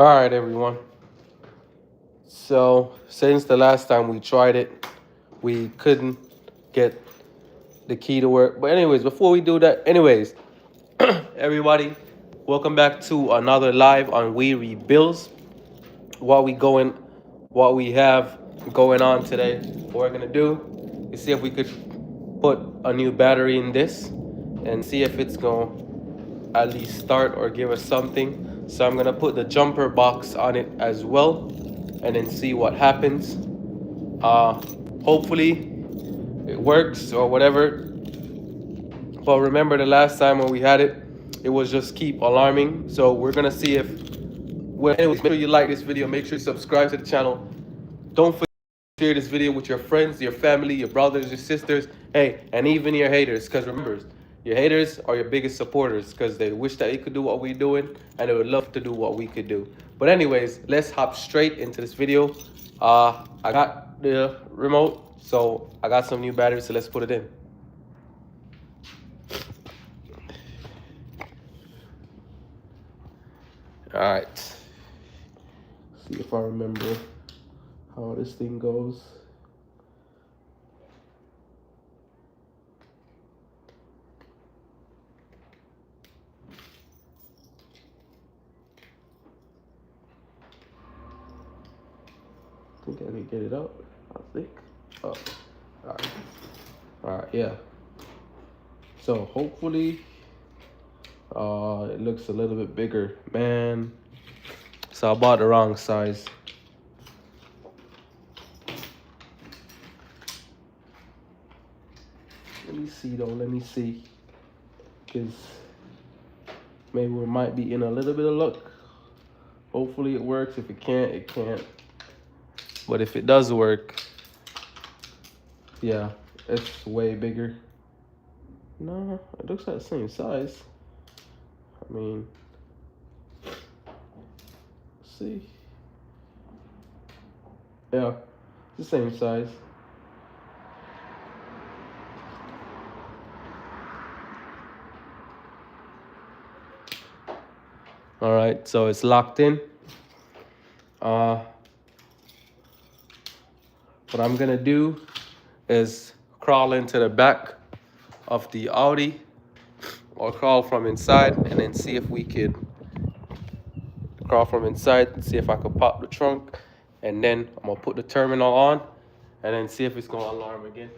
All right, everyone. So since the last time we tried it, we couldn't get the key to work. But anyways, before we do that, everybody, welcome back to another live on We Rebuilds. What we going, what we have going on today. What we're gonna do is see if we could put a new battery in this and see if it's gonna at least start or give us something. So I'm gonna put the jumper box on it as well and then see what happens. Hopefully it works or whatever. But remember the last time when we had it, it was just keep alarming. So we're gonna see if, well, anyways, make sure you like this video, make sure you subscribe to the channel. Don't forget to share this video with your friends, your family, your brothers, your sisters, hey, and even your haters. Because remember, your haters are your biggest supporters because they wish that they could do what we're doing and they would love to do what we could do. But anyways, let's hop straight into this video. I got the remote, so I got some new batteries, so let's put it in. All right. See if I remember how this thing goes. I think I can get it up. I think. Oh, all right. All right, yeah. So hopefully, it looks a little bit bigger. Man, so I bought the wrong size. Let me see though, let me see. Because maybe we might be in a little bit of luck. Hopefully it works. If it can't, it can't. But if it does work, yeah, it's way bigger. No, it looks like the same size. I mean, let's see. Yeah, it's the same size. All right, so it's locked in. What I'm gonna do is crawl into the back of the Audi or crawl from inside and then see if we could crawl from inside, see if I could pop the trunk, and then I'm gonna put the terminal on and then see if it's gonna alarm again.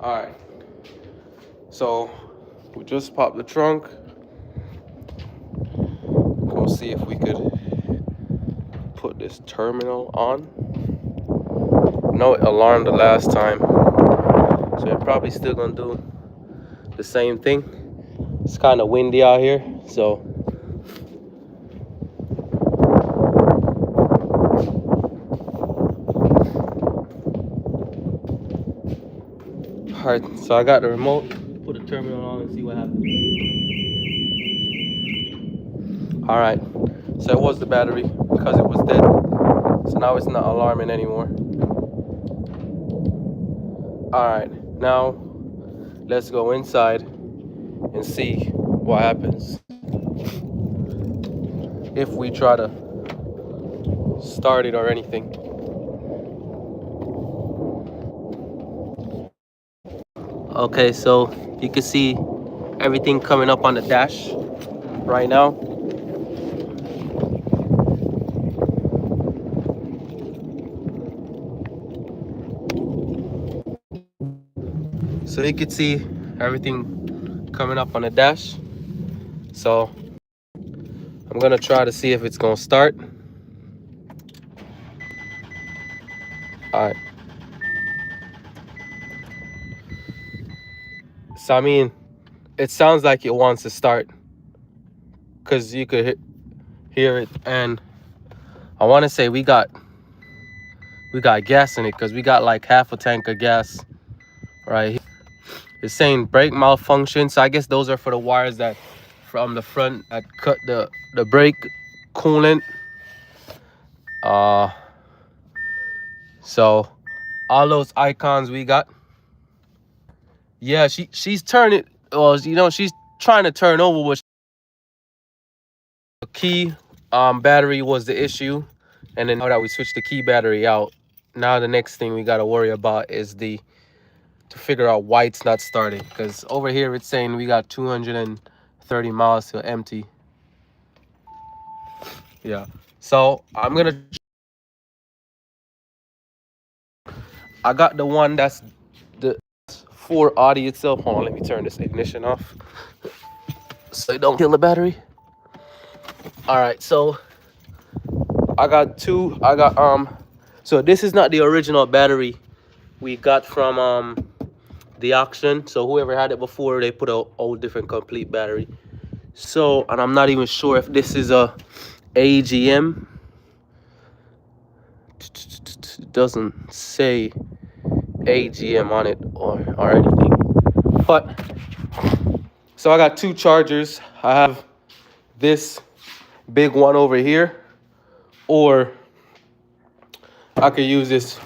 All right, so we just popped the trunk. Go see if we could put this terminal on. No, it alarmed the last time, so it's probably still gonna do the same thing. It's kind of windy out here, so all right, so I got the remote, put the terminal on and see what happens. All right, so it was the battery because it was dead. So now it's not alarming anymore. All right, now let's go inside and see what happens if we try to start it or anything. Okay, so you can see everything coming up on the dash right now. So you can see everything coming up on the dash. So I'm gonna try to see if it's gonna start. All right. So I mean, it sounds like it wants to start because you could hear it, and I want to say we got gas in it because we got like half a tank of gas right here. It's saying brake malfunction, so I guess those are for the wires that from the front that cut the brake coolant. Uh, so all those icons we got. Yeah, she's turning. Well, you know, she's trying to turn over, which the key battery was the issue, and then now that we switched the key battery out, now the next thing we got to worry about is to figure out why it's not starting, because over here it's saying we got 230 miles till empty. Yeah, so I got the one that's the for Audi itself. Hold on, let me turn this ignition off so it don't kill the battery. All right, so I got so this is not the original battery we got from the auction. So whoever had it before, they put a whole different complete battery. So, and I'm not even sure if this is a AGM. It doesn't say AGM on it or anything. But so I got two chargers. I have this big one over here, or I could use this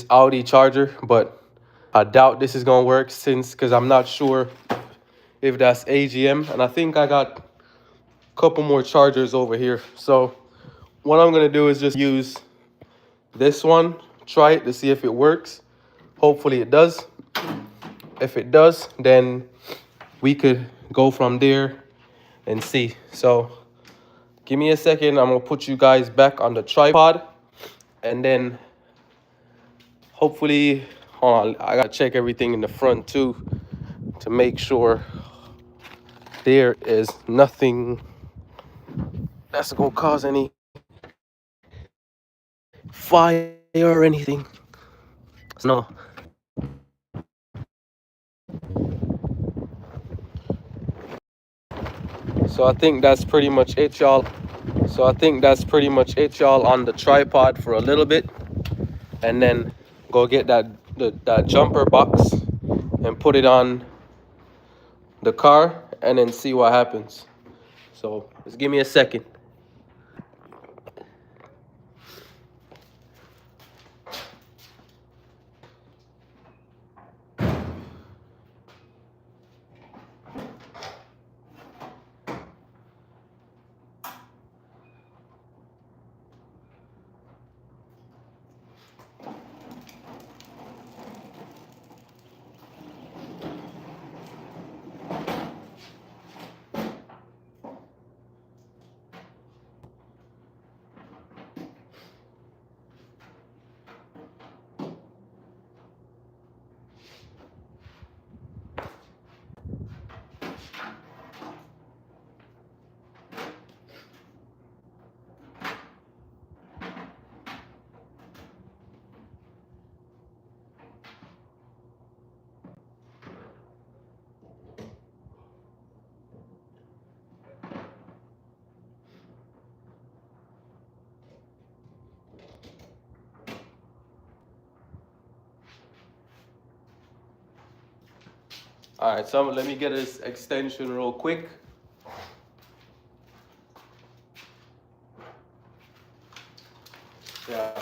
Audi charger, but I doubt this is gonna work because I'm not sure if that's AGM, and I think I got a couple more chargers over here. So what I'm gonna do is just use this one, try it to see if it works. Hopefully it does. If it does, then we could go from there and see. So give me a second. I'm gonna put you guys back on the tripod, and then hopefully, hold on, I gotta check everything in the front too to make sure there is nothing that's gonna cause any fire or anything. No. So I think that's pretty much it, y'all. On the tripod for a little bit, and then go get that jumper box and put it on the car, and then see what happens. So just give me a second. All right, so let me get this extension real quick. Yeah,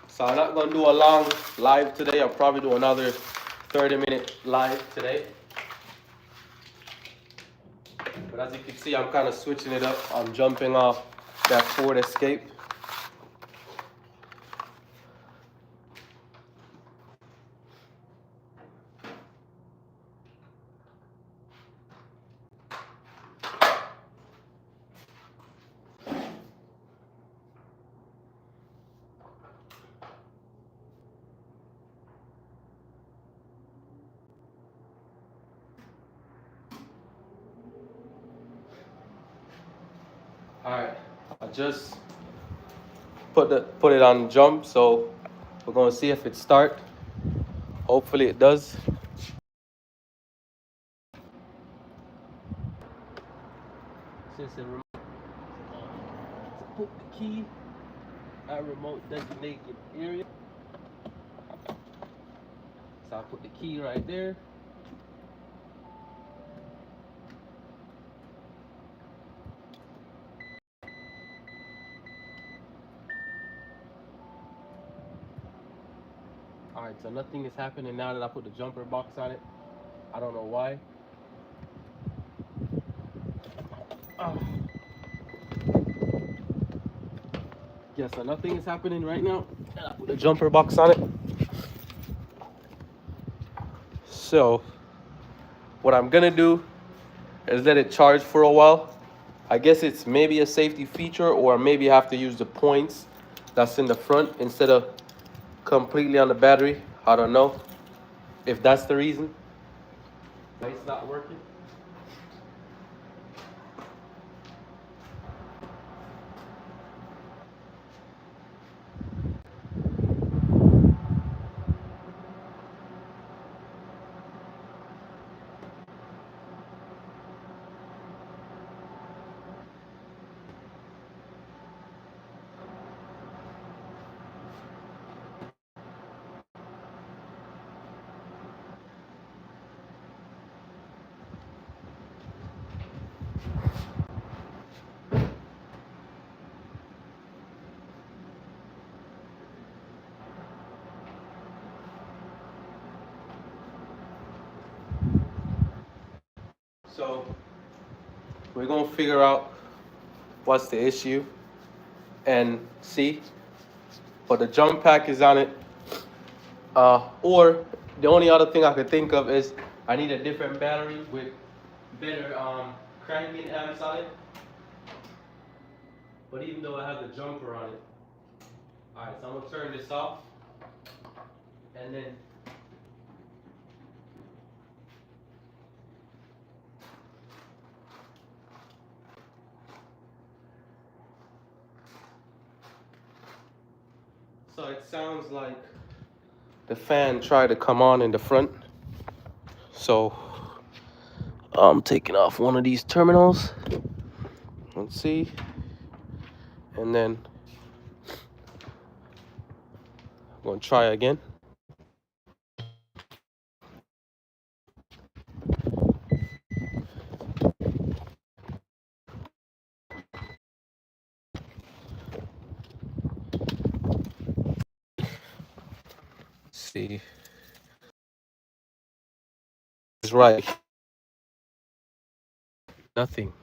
so I'm not gonna do a long live today. I'll probably do another 30-minute live today. But as you can see, I'm kind of switching it up. I'm jumping off that Ford Escape. All right, I just put it on jump, so We're gonna see if it start. Hopefully it does. Since it remote, to put the key at remote designated area. So I'll put the key right there. Alright, so nothing is happening now that I put the jumper box on it. I don't know why. Yeah, so nothing is happening right now. And I put the jumper box on it. So what I'm gonna do is let it charge for a while. I guess it's maybe a safety feature, or maybe I have to use the points that's in the front instead of completely on the battery. I don't know if that's the reason why it's not working. So we're gonna figure out what's the issue and see. But the jump pack is on it. Or the only other thing I could think of is I need a different battery with better cranking amps on it. But even though I have the jumper on it. Alright, so I'm gonna turn this off. And then so it sounds like the fan tried to come on in the front. So I'm taking off one of these terminals. Let's see. And then I'm gonna try again. See, it's right. Nothing.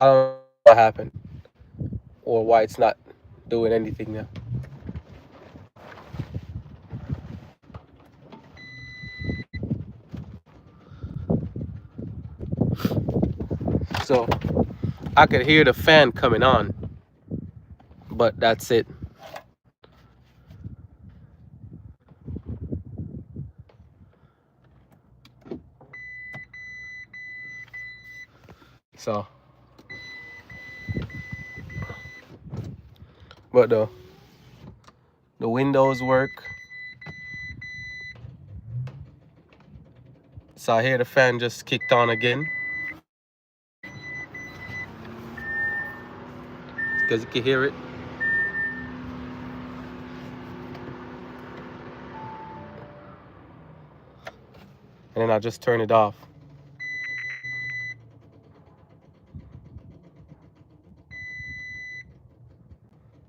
I don't know what happened or why it's not doing anything now. So I could hear the fan coming on, but that's it. So, but the windows work. So I hear the fan just kicked on again. Because you can hear it. And then I just turn it off.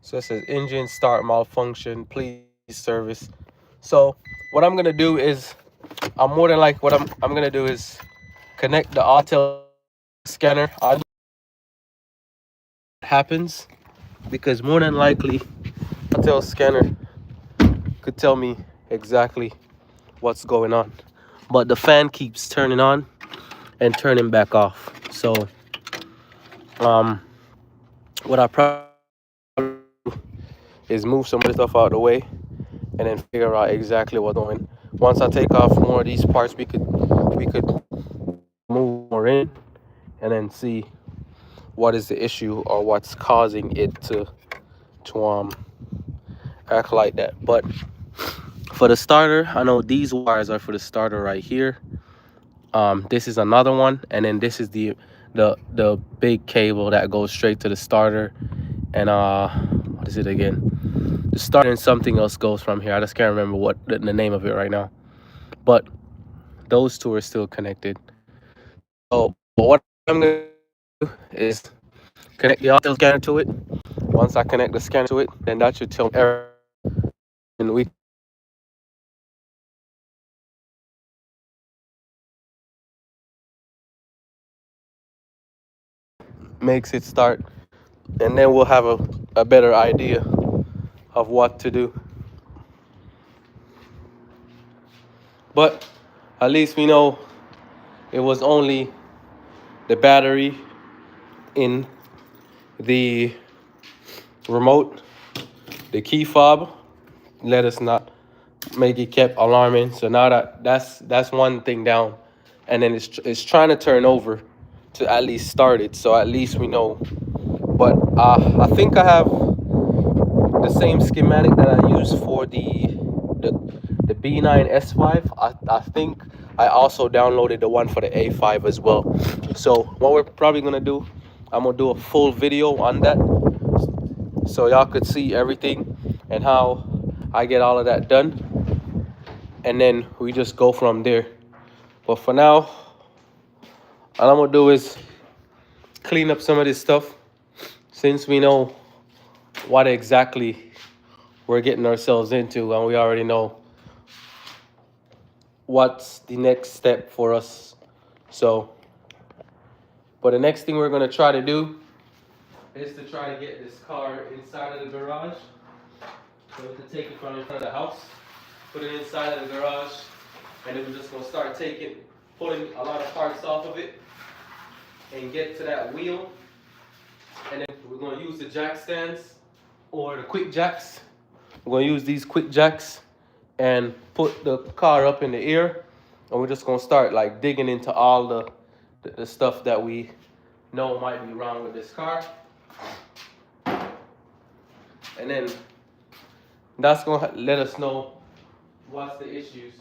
So it says engine start malfunction, please service. So what I'm gonna do is, I'm more than like what I'm gonna do is connect the Auto scanner. I'll happens because more than likely Auto scanner could tell me exactly what's going on. But the fan keeps turning on and turning back off. So what I probably is move some of the stuff out of the way and then figure out exactly what's going on. Once I take off more of these parts, we could move more in and then see what is the issue or what's causing it to act like that. But for the starter, I know these wires are for the starter right here. This is another one, and then this is the big cable that goes straight to the starter. And what is it again? The starter and something else goes from here. I just can't remember what the name of it right now. But those two are still connected. So what I'm gonna do is connect the audio scanner to it. Once I connect the scanner to it, then that should tell me error, and we makes it start, and then we'll have a better idea of what to do. But at least we know it was only the battery in the remote. The key fob let us not make it kept alarming. So now that's one thing down, and then it's trying to turn over to at least start it. So at least we know. But I think I have the same schematic that I use for the B9 S5. I think I also downloaded the one for the A5 as well. So what we're probably gonna do, I'm gonna do a full video on that, so y'all could see everything and how I get all of that done, and then we just go from there. But for now, all I'm gonna do is clean up some of this stuff, since we know what exactly we're getting ourselves into, and we already know what's the next step for us. So, but the next thing we're gonna try to do is to try to get this car inside of the garage. So we have to take it from in front of the house, put it inside of the garage, and then we're just gonna start pulling a lot of parts off of it and get to that wheel. And then we're gonna use the jack stands or the quick jacks. We're gonna use these quick jacks and put the car up in the air, and we're just gonna start like digging into all the stuff that we know might be wrong with this car. And then that's gonna let us know what's the issues.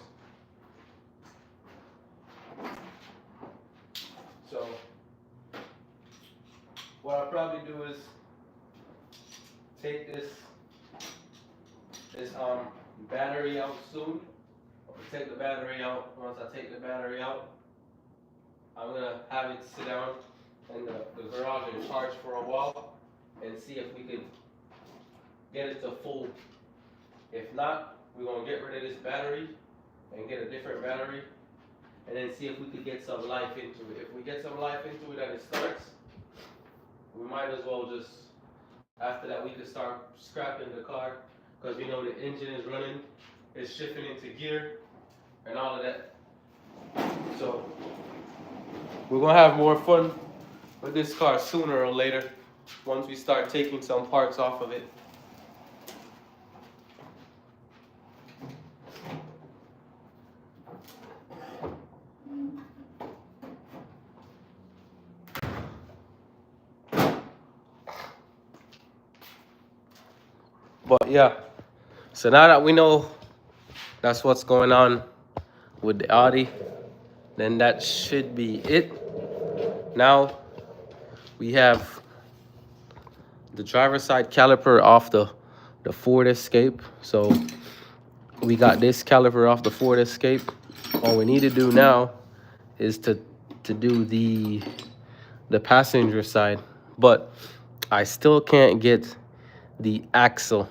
So what I'll probably do is take this battery out soon. I'll take the battery out. Once I take the battery out, I'm gonna have it sit down in the garage and charge for a while, and see if we can get it to full. If not, we're gonna get rid of this battery and get a different battery, and then see if we could get some life into it. If we get some life into it and it starts, we might as well just, after that, we could start scrapping the car, because we know the engine is running, it's shifting into gear, and all of that. So we're gonna have more fun with this car sooner or later, once we start taking some parts off of it. But yeah, so now that we know that's what's going on with the Audi, then that should be it. Now we have the driver's side caliper off the Ford Escape. So we got this caliper off the Ford Escape. All we need to do now is to do the passenger side, but I still can't get the axle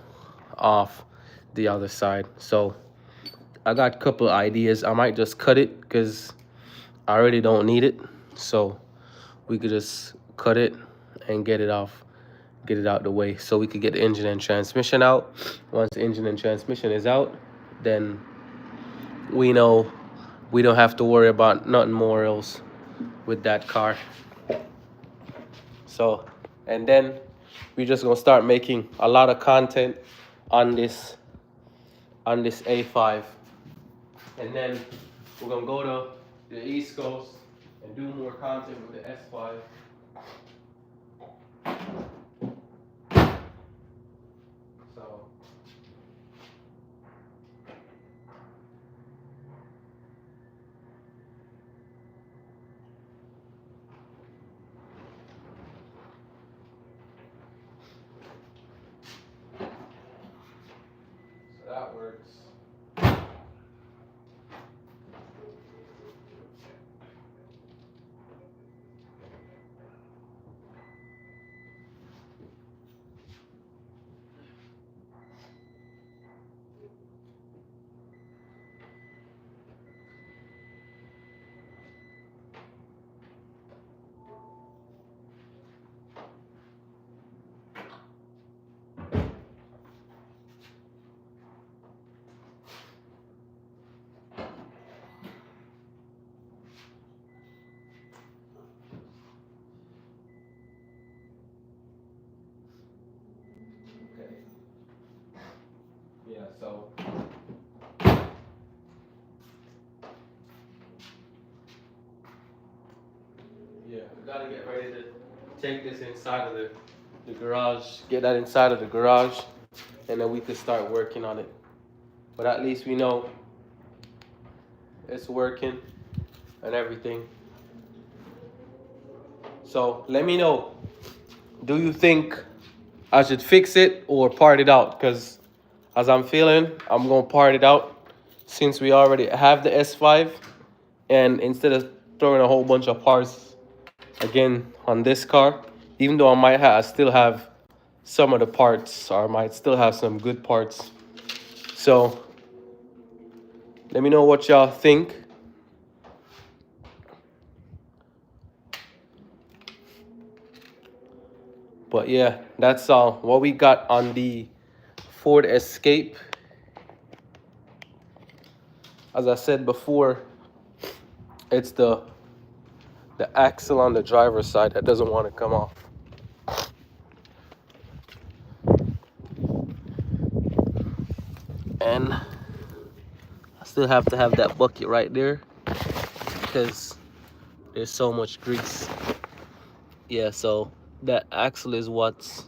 off the other side. So I got a couple of ideas. I might just cut it because I already don't need it. So we could just cut it and get it off, get it out the way, so we could get the engine and transmission out. Once the engine and transmission is out, then we know we don't have to worry about nothing more else with that car. So, and then we're just gonna start making a lot of content on this A5, and then we're gonna go to the East Coast and do more content with the S5. So yeah, we gotta get ready to take this inside of the garage, get that inside of the garage, and then we could start working on it. But at least we know it's working and everything. So let me know, do you think I should fix it or part it out? Because as I'm feeling, I'm gonna part it out since we already have the S5, and instead of throwing a whole bunch of parts again on this car, even though I still have some of the parts, or I might still have some good parts. So let me know what y'all think. But yeah, that's all what we got on the Ford Escape. As I said before, it's the axle on the driver's side that doesn't want to come off. And I still have to have that bucket right there because there's so much grease. Yeah, so that axle is what's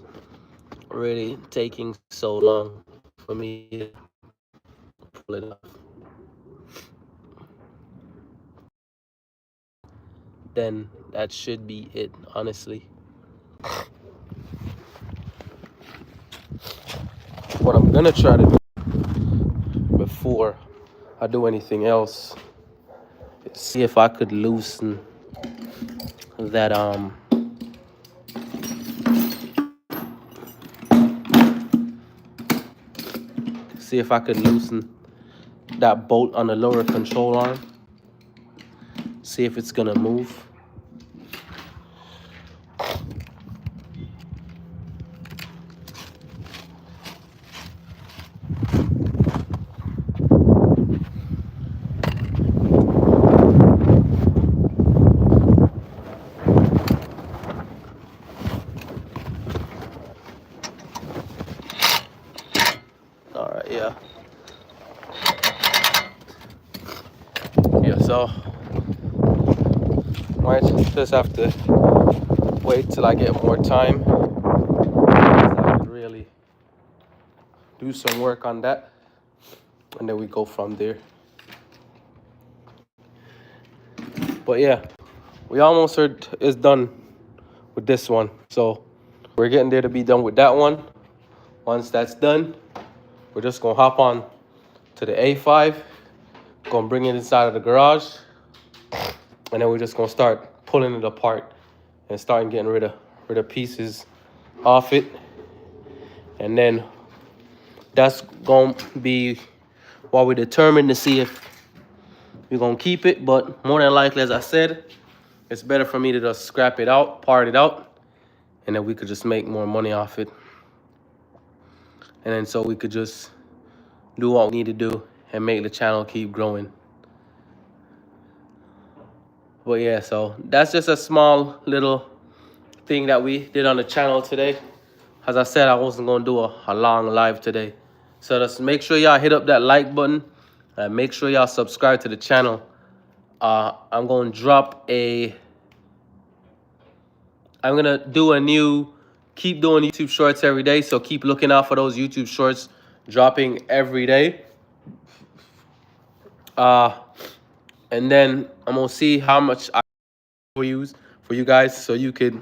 really taking so long for me to pull it off. Then that should be it, honestly. What I'm gonna try to do before I do anything else is see if I could loosen that that bolt on the lower control arm. See if it's gonna move. All right, yeah. So might just have to wait till I get more time. I could really do some work on that, and then we go from there. But yeah, we almost is done with this one. So we're getting there to be done with that one. Once that's done, we're just gonna hop on to the A5, gonna bring it inside of the garage, and then we're just gonna start pulling it apart and starting getting rid of pieces off it. And then that's gonna be while we determine to see if we're gonna keep it. But more than likely, as I said, it's better for me to just scrap it out, part it out, and then we could just make more money off it. And then so we could just do what we need to do and make the channel keep growing. But yeah, so that's just a small little thing that we did on the channel today. As I said, I wasn't gonna do a long live today. So just make sure y'all hit up that like button and make sure y'all subscribe to the channel. I'm gonna keep doing YouTube shorts every day. So keep looking out for those YouTube shorts dropping every day. And then I'm gonna see how much I use for you guys, so you could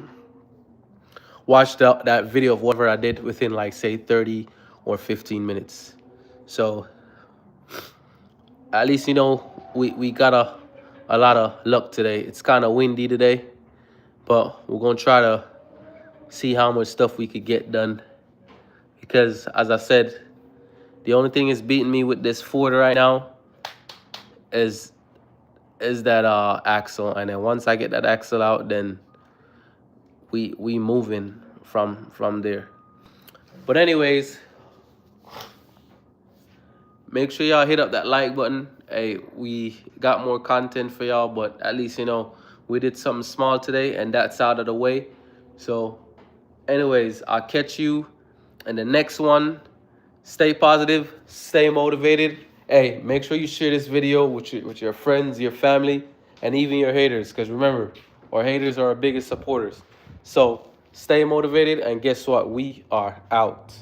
watch that video of whatever I did within, like, say 30 or 15 minutes. So at least, you know, we got a lot of luck today. It's kind of windy today, but we're gonna try to see how much stuff we could get done, because as I said, the only thing is beating me with this Ford right now is that axle. And then once I get that axle out, then we moving from there. But anyways, make sure y'all hit up that like button. Hey, we got more content for y'all, but at least, you know, we did something small today, and that's out of the way. So anyways, I'll catch you in the next one. Stay positive, stay motivated. Hey, make sure you share this video with your friends, your family, and even your haters. Because remember, our haters are our biggest supporters. So stay motivated, and guess what? We are out.